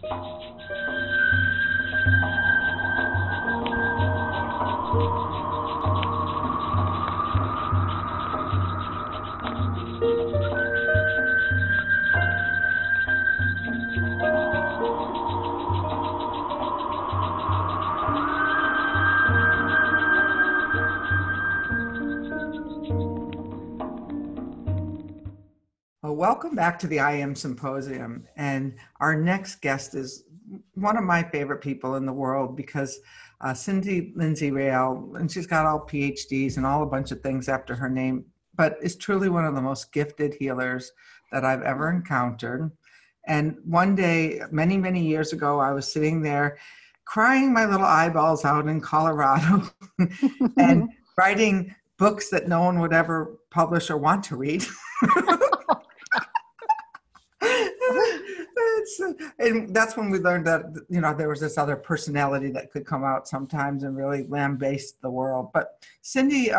Well, welcome back to the IAM Symposium. And our next guest is one of my favorite people in the world because Lindsay Rael, and she's got all PhDs and all a bunch of things after her name, but is truly one of the most gifted healers that I've ever encountered. And one day, many, many years ago, I was sitting there crying my little eyeballs out in Colorado and writing books that no one would ever publish or want to read. And that's when we learned that, you know, there was this other personality that could come out sometimes and really lambaste the world. But Cindy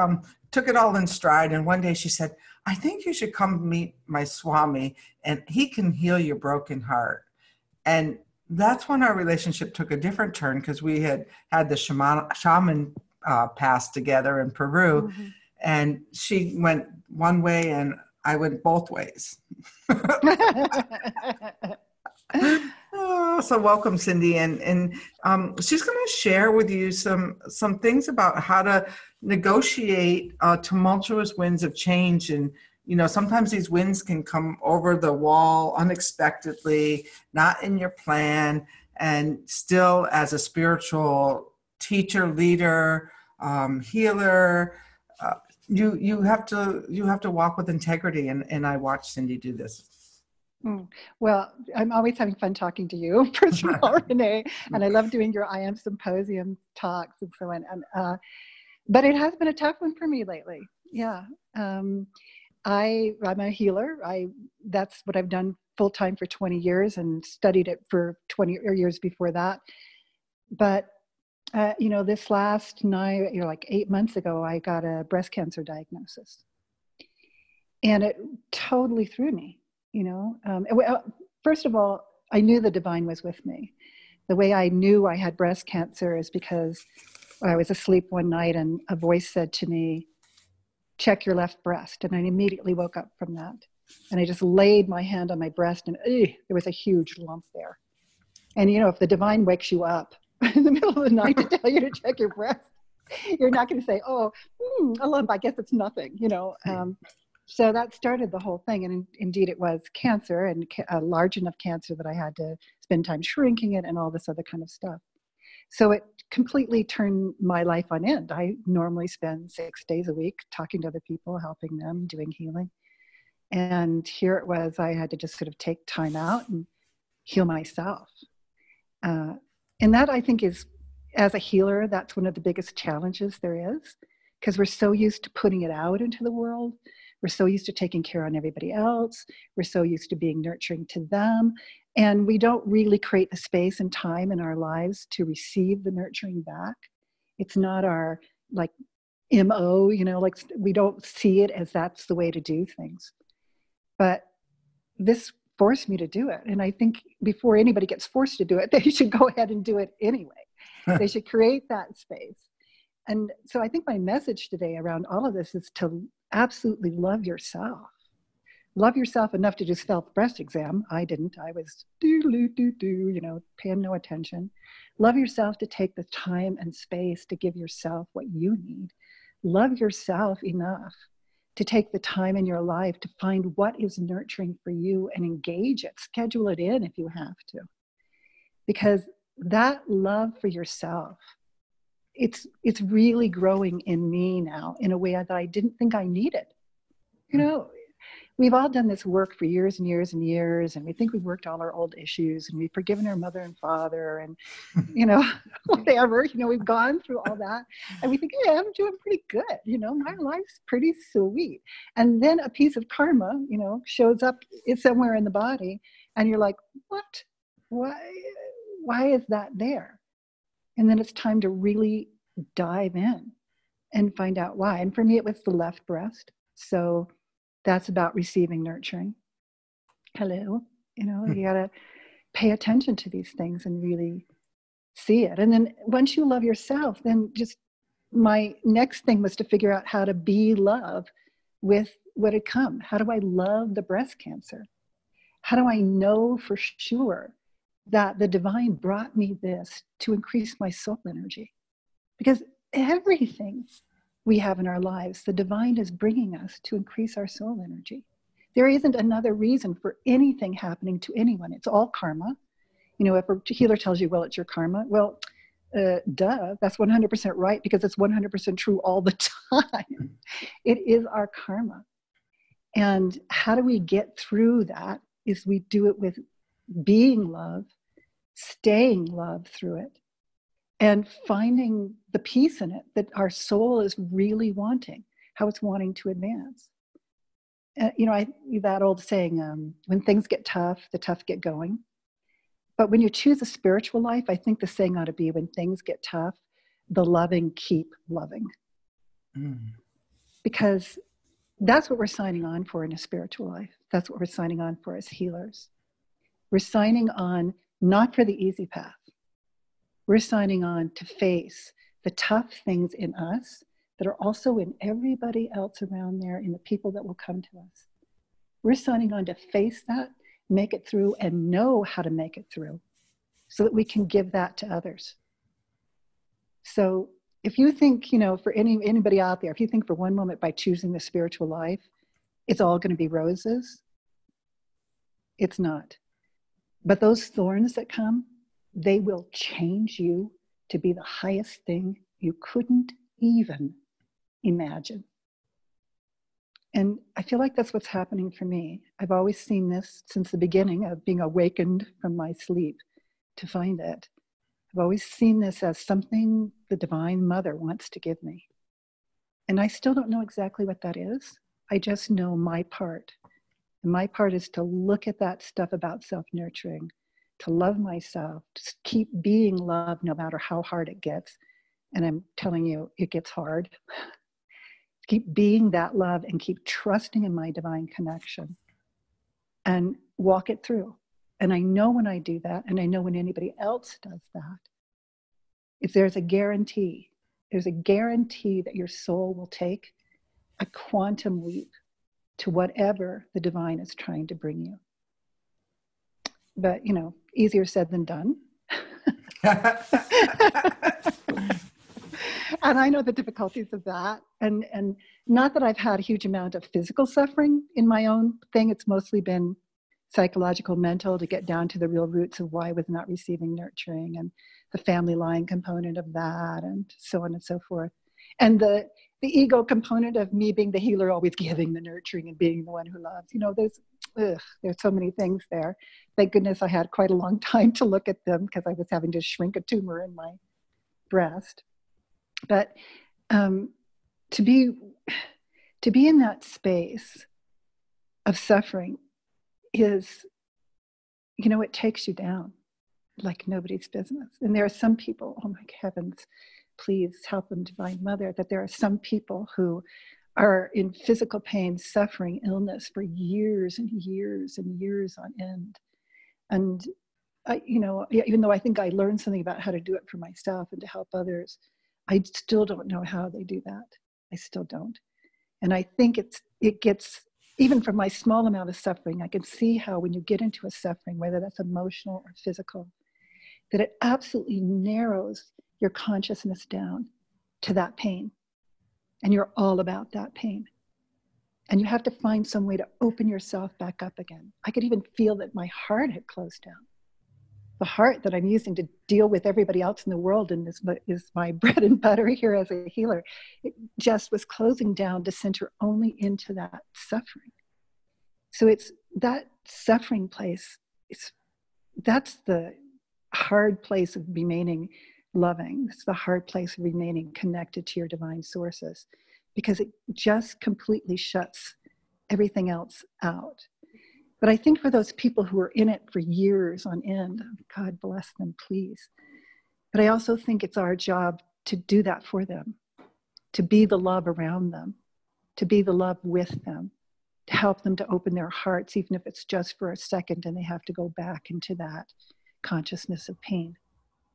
took it all in stride. And one day she said, I think you should come meet my Swami and he can heal your broken heart. And that's when our relationship took a different turn because we had the shaman pass together in Peru. Mm-hmm. And she went one way and I went both ways. So welcome, Cindy. And she's going to share with you some things about how to negotiate tumultuous winds of change. And, you know, sometimes these winds can come over the wall unexpectedly, not in your plan, and still as a spiritual teacher, leader, healer, you have to walk with integrity, and I watch Cindy do this. Well, I'm always having fun talking to you, first of all, Renee, and I love doing your IAM Symposium talks and so on. But it has been a tough one for me lately. Yeah, I'm a healer. That's what I've done full time for 20 years, and studied it for 20 years before that. But you know, this last night, like 8 months ago, I got a breast cancer diagnosis, and it totally threw me. You know, first of all, I knew the divine was with me. The way I knew I had breast cancer is because I was asleep one night and a voice said to me, check your left breast. And I immediately woke up from that. And I just laid my hand on my breast and there was a huge lump there. And, you know, if the divine wakes you up in the middle of the night to tell you to check your breast, you're not going to say, oh, a lump, I guess it's nothing, you know. So that started the whole thing. And indeed it was cancer, and a large enough cancer that I had to spend time shrinking it and all this other kind of stuff. So it completely turned my life on end. I normally spend 6 days a week talking to other people, helping them, doing healing. And here it was, I had to just sort of take time out and heal myself. And that, I think, is, as a healer, that's one of the biggest challenges there is, because we're so used to putting it out into the world. We're so used to taking care of everybody else. We're so used to being nurturing to them. And we don't really create the space and time in our lives to receive the nurturing back. It's not our, like, MO, you know, like, we don't see it as that's the way to do things. But this forced me to do it. And I think before anybody gets forced to do it, they should go ahead and do it anyway. They should create that space. And so I think my message today around all of this is to absolutely love yourself. Love yourself enough to do self-breast exam. I didn't. I was you know, paying no attention. Love yourself to take the time and space to give yourself what you need. Love yourself enough to take the time in your life to find what is nurturing for you and engage it. Schedule it in if you have to. Because that love for yourself, it's really growing in me now in a way that I didn't think I needed. You know, we've all done this work for years and years and years, and we think we've worked all our old issues, and we've forgiven our mother and father, and, you know, whatever, you know, we've gone through all that, and we think, yeah, I'm doing pretty good, you know, my life's pretty sweet. And then a piece of karma, you know, shows up somewhere in the body, and you're like, what? Why is that there? And then it's time to really dive in and find out why. And for me, it was the left breast. So that's about receiving nurturing. Hello, you know, you gotta pay attention to these things and really see it. And then once you love yourself, then just my next thing was to figure out how to be love with what had come. How do I love the breast cancer? How do I know for sure that the divine brought me this to increase my soul energy? Because everything we have in our lives, the divine is bringing us to increase our soul energy. There isn't another reason for anything happening to anyone. It's all karma. You know, if a healer tells you, well, it's your karma, well, duh, that's 100% right, because it's 100% true all the time. It is our karma. And how do we get through that is we do it with being love, staying love through it, and finding the peace in it that our soul is really wanting, how it's wanting to advance. You know, that old saying, when things get tough, the tough get going. But when you choose a spiritual life, I think the saying ought to be, when things get tough, the loving keep loving. Because that's what we're signing on for in a spiritual life. That's what we're signing on for as healers. We're signing on not for the easy path. We're signing on to face the tough things in us that are also in everybody else around there, in the people that will come to us. We're signing on to face that, make it through, and know how to make it through so that we can give that to others. So if you think, you know, for anybody out there, if you think for one moment by choosing the spiritual life, it's all going to be roses, it's not. But those thorns that come, they will change you to be the highest thing you couldn't even imagine. And I feel like that's what's happening for me. I've always seen this since the beginning of being awakened from my sleep to find it. I've always seen this as something the Divine Mother wants to give me. And I still don't know exactly what that is. I just know my part. And my part is to look at that stuff about self-nurturing, to love myself, to keep being loved no matter how hard it gets. And I'm telling you, it gets hard. Keep being that love and keep trusting in my divine connection and walk it through. And I know when I do that, and I know when anybody else does that, if there's a guarantee that your soul will take a quantum leap to whatever the divine is trying to bring you. But, you know, easier said than done. And I know the difficulties of that. And not that I've had a huge amount of physical suffering in my own thing. It's mostly been psychological, mental, to get down to the real roots of why I was not receiving nurturing, and the family line component of that, and so on and so forth. And the ego component of me being the healer, always giving the nurturing and being the one who loves. You know, there's so many things there. Thank goodness I had quite a long time to look at them, because I was having to shrink a tumor in my breast. But to be in that space of suffering is, you know, it takes you down like nobody's business. And there are some people, oh my heavens, please help them, Divine Mother, that there are some people who are in physical pain, suffering illness for years and years and years on end. And I, you know, even though I think I learned something about how to do it for myself and to help others, I still don't know how they do that. I still don't. And I think it gets, even from my small amount of suffering, I can see how when you get into a suffering, whether that's emotional or physical, that it absolutely narrows your consciousness down to that pain. And you're all about that pain. And you have to find some way to open yourself back up again. I could even feel that my heart had closed down. The heart that I'm using to deal with everybody else in the world, and this is my bread and butter here as a healer, it just was closing down to center only into that suffering. So it's that suffering place, that's the hard place of remaining loving. It's the hard place of remaining connected to your divine sources, because it just completely shuts everything else out. But I think for those people who are in it for years on end, God bless them, please. But I also think it's our job to do that for them, to be the love around them, to be the love with them, to help them to open their hearts, even if it's just for a second, and they have to go back into that consciousness of pain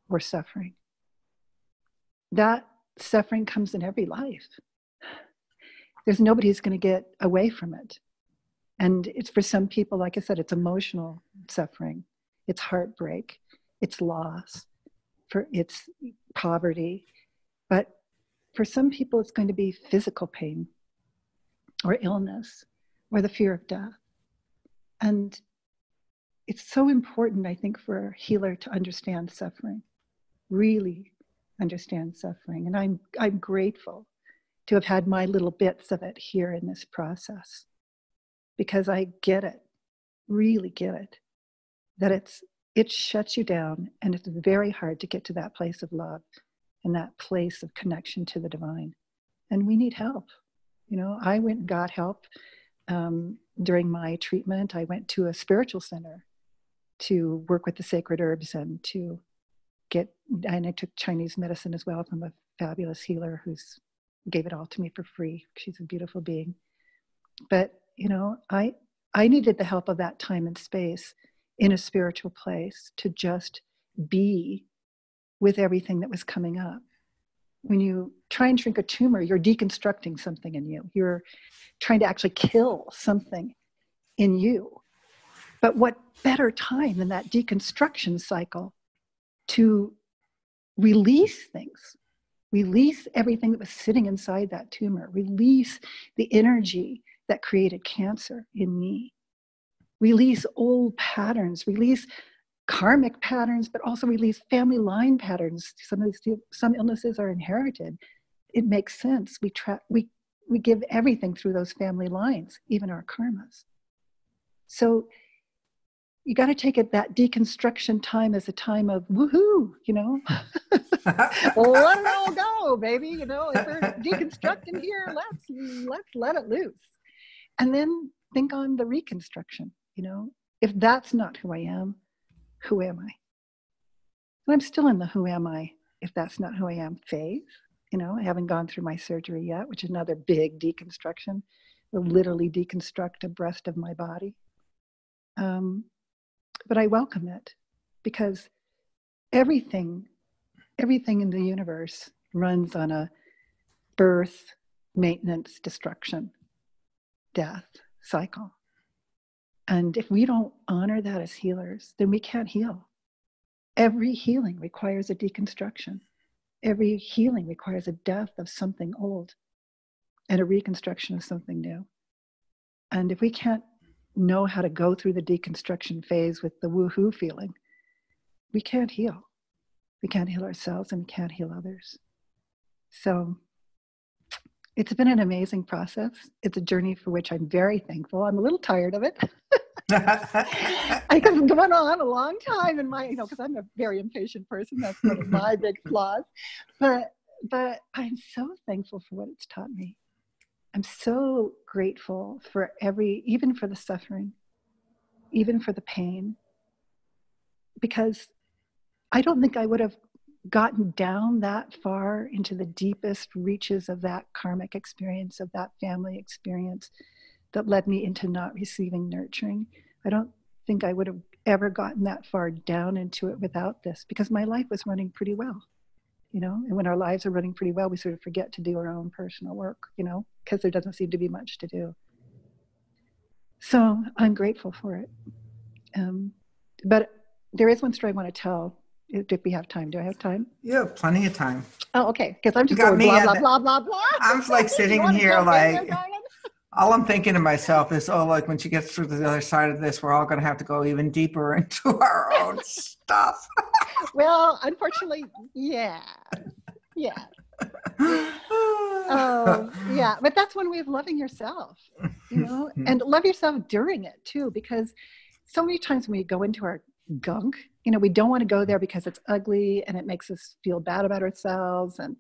or suffering. That suffering comes in every life. There's nobody who's going to get away from it. And it's, for some people, like I said, it's emotional suffering, it's heartbreak, it's loss, it's poverty. But for some people, it's going to be physical pain or illness or the fear of death. And it's so important, I think, for a healer to understand suffering, really understand suffering. And I'm grateful to have had my little bits of it here in this process, because I get it, really get it, that it shuts you down, and it's very hard to get to that place of love and that place of connection to the divine. And we need help. You know, I went and got help during my treatment. I went to a spiritual center to work with the sacred herbs and I took Chinese medicine as well from a fabulous healer who's gave it all to me for free. She's a beautiful being. But, you know, I needed the help of that time and space in a spiritual place to just be with everything that was coming up. When you try and shrink a tumor, you're deconstructing something in you. You're trying to actually kill something in you. But what better time than that deconstruction cycle to release things, release everything that was sitting inside that tumor, release the energy that created cancer in me, release old patterns, release karmic patterns, but also release family line patterns. Some illnesses are inherited. It makes sense. We give everything through those family lines, even our karmas. So you got to take it, that deconstruction time, as a time of woohoo, you know. Let it all go, baby. You know, if we're deconstructing here, let's let it loose. And then think on the reconstruction, you know. If that's not who I am, who am I? And I'm still in the who am I, if that's not who I am phase. You know, I haven't gone through my surgery yet, which is another big deconstruction. Will literally deconstruct a breast of my body. But I welcome it, because everything in the universe runs on a birth, maintenance, destruction, death cycle. And if we don't honor that as healers, then we can't heal. Every healing requires a deconstruction. Every healing requires a death of something old and a reconstruction of something new. And if we can't know how to go through the deconstruction phase with the woohoo feeling, we can't heal. We can't heal ourselves, and we can't heal others. So it's been an amazing process. It's a journey for which I'm very thankful. I'm a little tired of it. Because it's going on a long time in my, you know, because I'm a very impatient person. That's one of my big flaws. But I'm so thankful for what it's taught me. I'm so grateful for even for the suffering, even for the pain, because I don't think I would have gotten down that far into the deepest reaches of that karmic experience, of that family experience that led me into not receiving nurturing. I don't think I would have ever gotten that far down into it without this, because my life was running pretty well. You know, and when our lives are running pretty well, we sort of forget to do our own personal work, you know, because there doesn't seem to be much to do. So I'm grateful for it. But there is one story I want to tell, if we have time. Do I have time? You have plenty of time. Oh, okay. Because I'm just going blah, blah, blah, blah, blah. I'm like sitting here like, all I'm thinking to myself is, oh, like when she gets through the other side of this, we're all going to have to go even deeper into our own stuff. Well, unfortunately, yeah. Yeah, but that's one way of loving yourself, you know, and love yourself during it too, because so many times when we go into our gunk, you know, we don't want to go there because it's ugly and it makes us feel bad about ourselves, and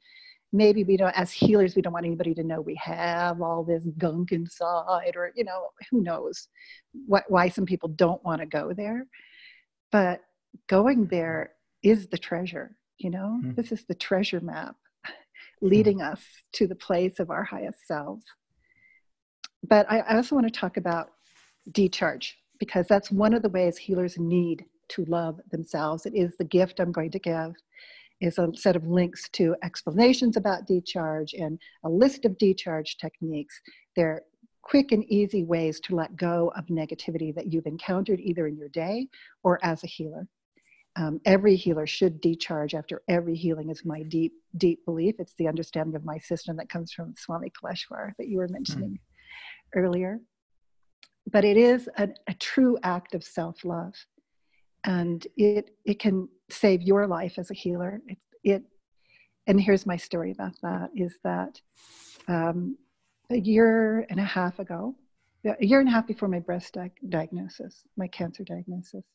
maybe we don't, as healers, we don't want anybody to know we have all this gunk inside, or, you know, who knows why some people don't want to go there. But going there is the treasure, you know. This is the treasure map leading us to the place of our highest selves. But I also want to talk about decharge, because that's one of the ways healers need to love themselves. It is the gift I'm going to give, is a set of links to explanations about decharge and a list of decharge techniques. They're quick and easy ways to let go of negativity that you've encountered either in your day or as a healer. Every healer should decharge after every healing is my deep, deep belief. It's the understanding of my system that comes from Swami Kaleshwar that you were mentioning earlier. But it is a true act of self-love. And it can save your life as a healer. And here's my story about that, is that a year and a half before my breast diagnosis, my cancer diagnosis,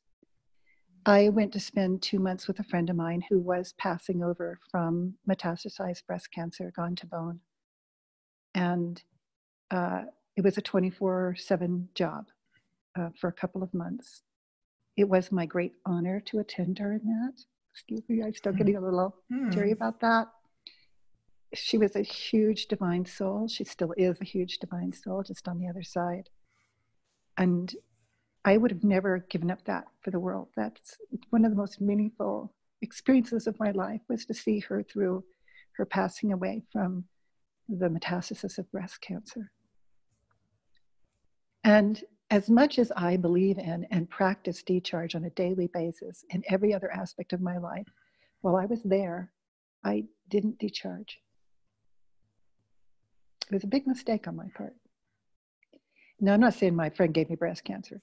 I went to spend 2 months with a friend of mine who was passing over from metastasized breast cancer, gone to bone. And it was a 24/7 job for a couple of months. It was my great honor to attend her in that. Excuse me, I'm still getting a little teary about that. She was a huge divine soul. She still is a huge divine soul, just on the other side. And I would have never given up that for the world. That's one of the most meaningful experiences of my life, was to see her through her passing away from the metastasis of breast cancer. And as much as I believe in and practice decharge on a daily basis in every other aspect of my life, while I was there, I didn't decharge. It was a big mistake on my part. Now, I'm not saying my friend gave me breast cancer.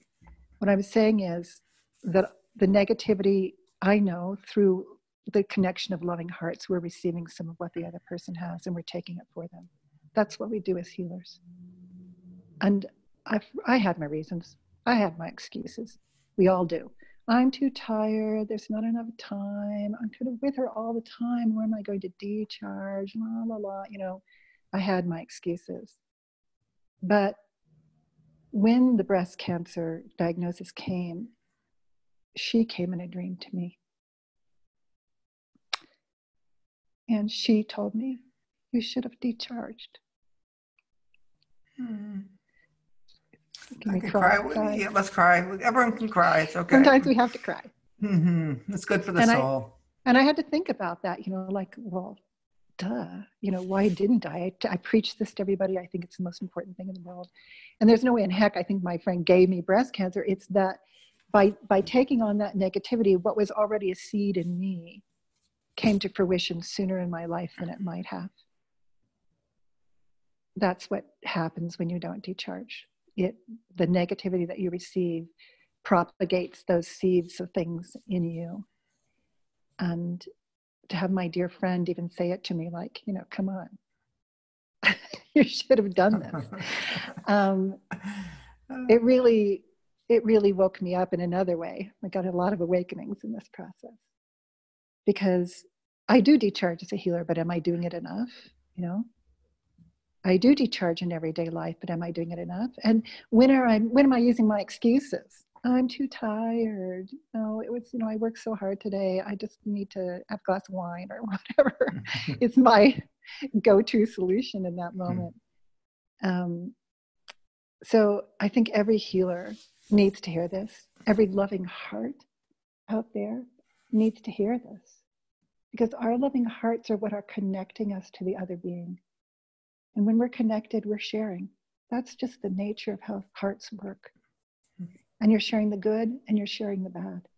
What I'm saying is that the negativity, I know through the connection of loving hearts, we're receiving some of what the other person has and we're taking it for them. That's what we do as healers. And I had my reasons. I had my excuses. We all do. I'm too tired. There's not enough time. I'm kind of with her all the time. Where am I going to decharge? La, la, la. You know, I had my excuses. But when the breast cancer diagnosis came, she came in a dream to me. And she told me, you should have decharged. I can cry. Yeah, let's cry. Everyone can cry. It's okay. Sometimes we have to cry. It's good for the soul. And I had to think about that, you know, like, well, duh, you know, why didn't I? I preach this to everybody. I think it's the most important thing in the world. And there's no way in heck I think my friend gave me breast cancer. It's that by taking on that negativity, what was already a seed in me came to fruition sooner in my life than it might have. That's what happens when you don't decharge. The negativity that you receive propagates those seeds of things in you. And to have my dear friend even say it to me, like, you know, come on, you should have done this. It really woke me up in another way. I got a lot of awakenings in this process, because I do decharge as a healer, but am I doing it enough? You know, I do decharge in everyday life, but am I doing it enough? And when am I using my excuses? I'm too tired. No, it was, you know, I worked so hard today. I just need to have a glass of wine or whatever. It's my go-to solution in that moment. So I think every healer needs to hear this. Every loving heart out there needs to hear this, because our loving hearts are what are connecting us to the other being. And when we're connected, we're sharing. That's just the nature of how hearts work. And you're sharing the good and you're sharing the bad.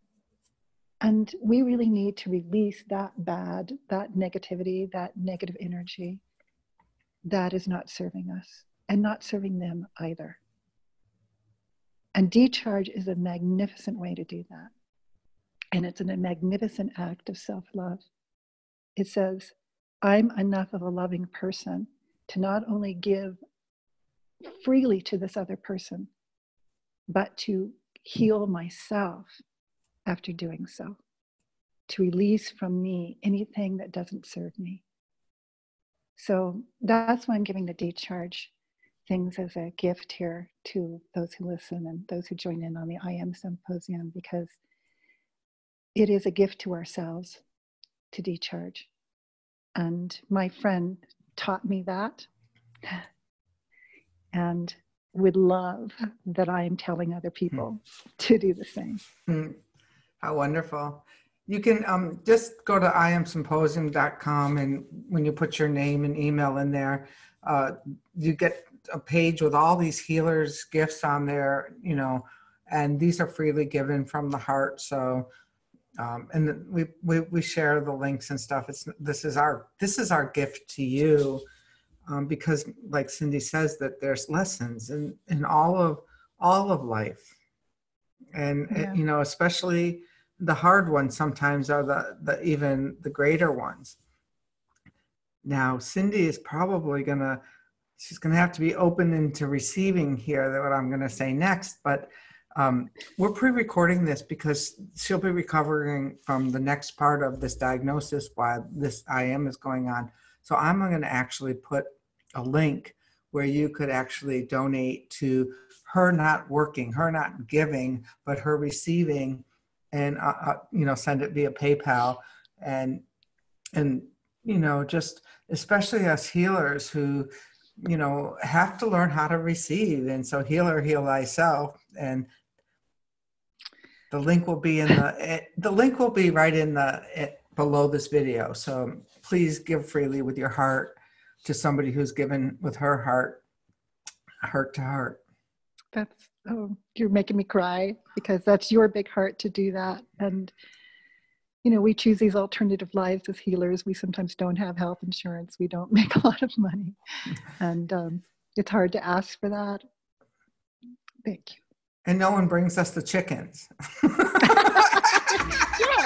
And we really need to release that bad, that negativity, that negative energy that is not serving us and not serving them either. And decharge is a magnificent way to do that. And it's a magnificent act of self-love. It says, I'm enough of a loving person to not only give freely to this other person, but to heal myself after doing so, to release from me anything that doesn't serve me. So that's why I'm giving the decharge things as a gift here to those who listen and those who join in on the IAM Symposium, because it is a gift to ourselves to decharge. And my friend taught me that. And would love that I am telling other people to do the same. How wonderful. You can just go to iamsymposium.com, and when you put your name and email in there, you get a page with all these healers' gifts on there, you know, and these are freely given from the heart. So, and we share the links and stuff. This is our gift to you, because, like Cindy says, that there's lessons in all of life, and you know, especially the hard ones sometimes are the even the greater ones. Now, Cindy is probably she's gonna have to be open into receiving here that what I'm gonna say next, but we're pre-recording this because she'll be recovering from the next part of this diagnosis while this IM is going on. So I'm gonna actually put a link where you could actually donate to her not working, her not giving, but her receiving, and you know, send it via PayPal, and you know, just especially us healers who, you know, have to learn how to receive. And so, healer, heal thyself. And the link will be right in below this video. So please give freely with your heart to somebody who's given with her heart to heart. You're making me cry, because that's your big heart to do that. And, you know, we choose these alternative lives as healers. We sometimes don't have health insurance. We don't make a lot of money. And it's hard to ask for that. Thank you. And no one brings us the chickens. Yeah,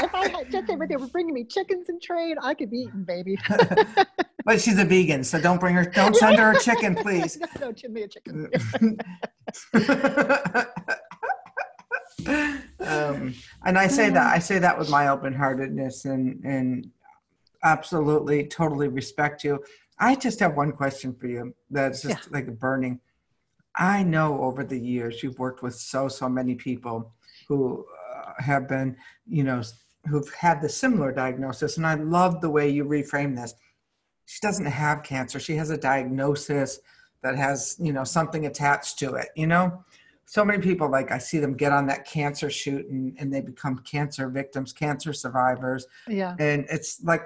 if I had just they were bringing me chickens in trade, I could be eaten, baby. But she's a vegan, so don't send her a chicken, please. No, send me a chicken. And I say that with my open-heartedness and absolutely, totally respect you. I just have one question for you that's just like a burning. I know over the years you've worked with so many people who have been, you know, who've had the similar diagnosis. And I love the way you reframe this. She doesn't have cancer. She has a diagnosis that has, you know, something attached to it, you know? So many people, like, I see them get on that cancer shoot and they become cancer victims, cancer survivors. Yeah. And it's like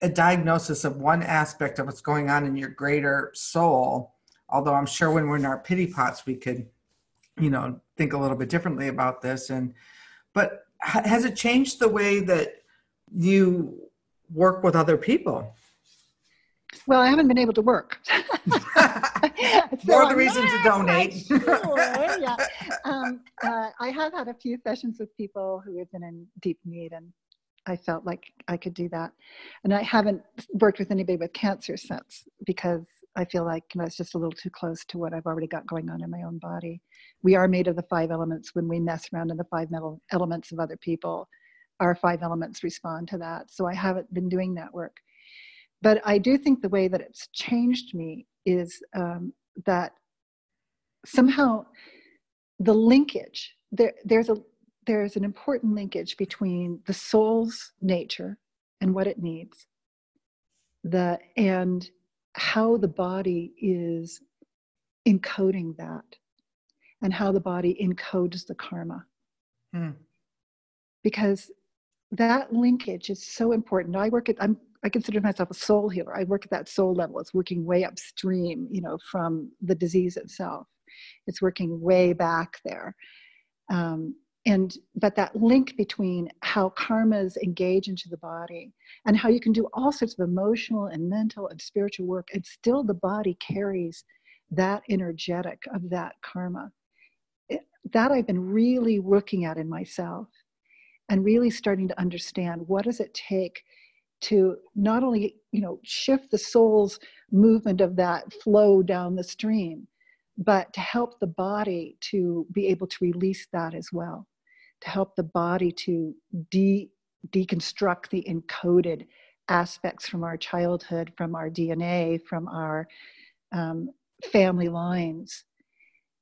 a diagnosis of one aspect of what's going on in your greater soul. Although I'm sure when we're in our pity pots, we could, you know, think a little bit differently about this. But has it changed the way that you work with other people? Well, I haven't been able to work. More the reason to donate. Sure, yeah. I have had a few sessions with people who have been in deep need, and I felt like I could do that. And I haven't worked with anybody with cancer since, because I feel like, you know, it's just a little too close to what I've already got going on in my own body. We are made of the 5 elements. When we mess around in the 5 elements of other people, our 5 elements respond to that. So I haven't been doing that work. But I do think the way that it's changed me is that somehow the linkage, there's an important linkage between the soul's nature and what it needs, and how the body is encoding that, and how the body encodes the karma. Because that linkage is so important. I consider myself a soul healer. I work at that soul level. It's working way upstream, you know, from the disease itself. It's working way back there. But that link between how karmas engage into the body and how you can do all sorts of emotional and mental and spiritual work, and still the body carries that energetic of that karma. That I've been really looking at in myself, and really starting to understand, what does it take to not only, you know, shift the soul's movement of that flow down the stream, but to help the body to be able to release that as well, to help the body to deconstruct the encoded aspects from our childhood, from our DNA, from our family lines,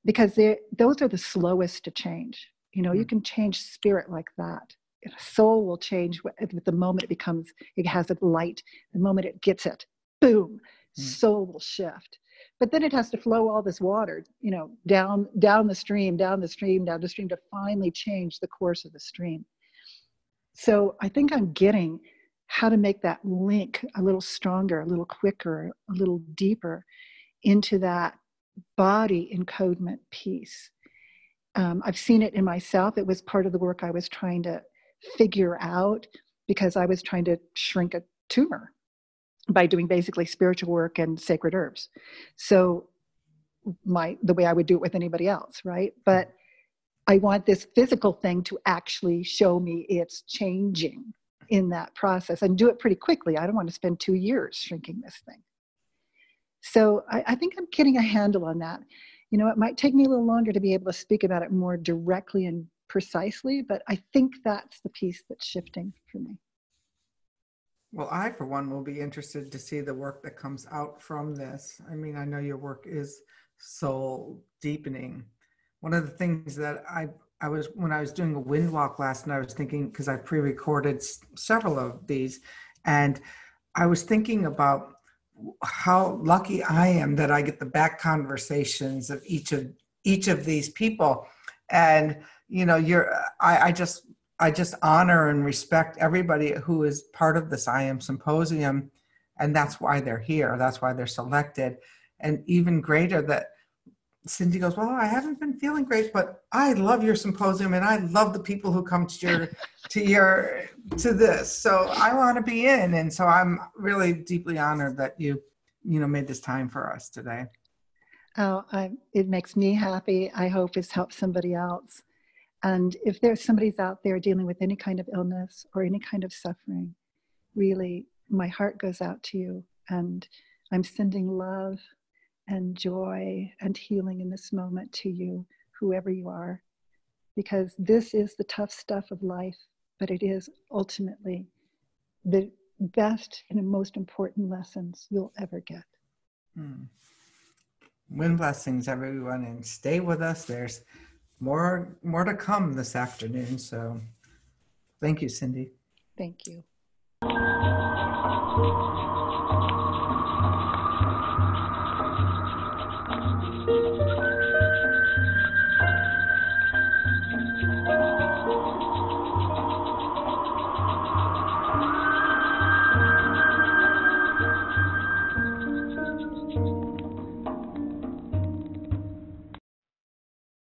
because those are the slowest to change. You know, you can change spirit like that. Soul will change with the moment it has a light. The moment it gets it, boom, soul will shift. But then it has to flow all this water, you know, down the stream, down the stream, down the stream to finally change the course of the stream. So I think I'm getting how to make that link a little stronger, a little quicker, a little deeper into that body encodement piece. I've seen it in myself. It was part of the work I was trying to figure out because I was trying to shrink a tumor by doing basically spiritual work and sacred herbs. So the way I would do it with anybody else, right? But I want this physical thing to actually show me it's changing in that process and do it pretty quickly. I don't want to spend 2 years shrinking this thing. So I think I'm getting a handle on that. You know, it might take me a little longer to be able to speak about it more directly and precisely, but I think that's the piece that's shifting for me. Well, I, for one, will be interested to see the work that comes out from this. I mean, I know your work is soul deepening. One of the things that I was, when I was doing a wind walk last night, I was thinking, because I pre-recorded several of these, and I was thinking about how lucky I am that I get the back conversations of each of these people. And, you know, I just honor and respect everybody who is part of this IAM symposium. And that's why they're here. That's why they're selected. And even greater that Cindy goes, well, I haven't been feeling great, but I love your symposium and I love the people who come to this. So I want to be in. And so I'm really deeply honored that you made this time for us today. Oh, it makes me happy. I hope it's helped somebody else. And if there's somebody's out there dealing with any kind of illness or any kind of suffering, really, my heart goes out to you. And I'm sending love and joy and healing in this moment to you, whoever you are, because this is the tough stuff of life, but it is ultimately the best and most important lessons you'll ever get. Wind blessings, everyone, and stay with us. There's more to come this afternoon. So thank you, Cindy. Thank you.